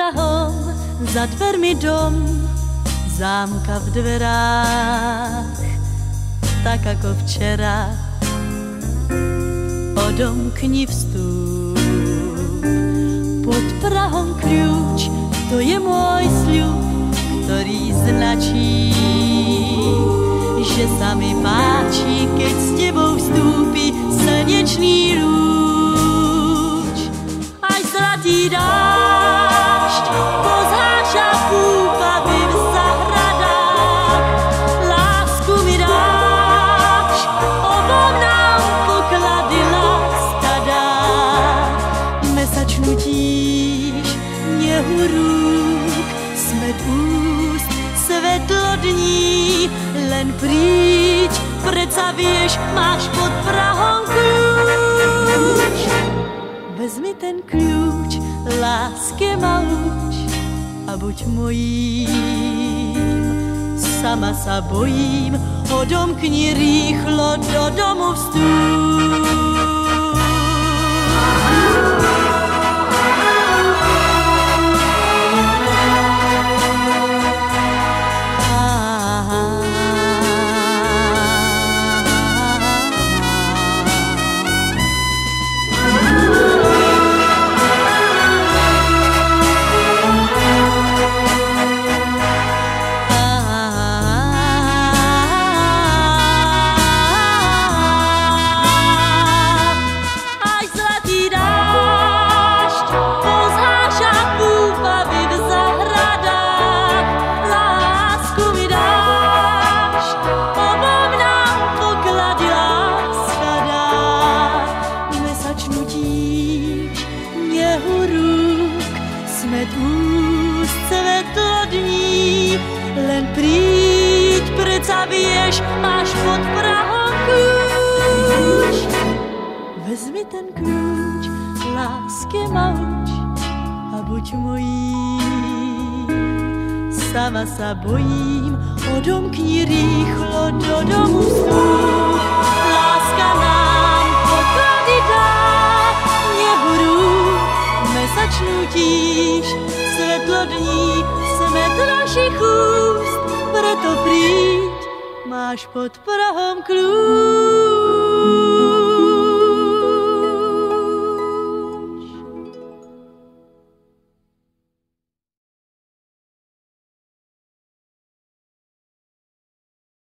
prahom, za dvermi dom, zámka v dverách, tak ako včera. Odomkni vstup, pod prahom kľúč, to je môj sľub, ktorý značí, že sa mi páči, keď s tebou vstúpi slnečný lúč. Aj zlatý dážď pozháša púpavy v zahradách, lásku mi dáš, obom nám poklady láska dá. Mesačnú tíž, nehu rúk, smet úst, svetlo dní, len príď, predsa vieš, máš pod prahom kľúč. Vezmi ten kľúč, láske ma uč a buď mojím. Sama sa bojím, odomkni rýchlo, do domu vstúp. Smet úst, svetlo dní, len príď, predsa vieš, máš pod prahom kľúč. Vezmi ten kľúč, láske ma uč a buď mojím. Sama sa bojím, odomkni rýchlo, do domu vstúp. Láska nám poklady dá, nebudú mesačnú tíž, svetlo dní, smet našich úst, preto príď, máš pod prahom kľúč.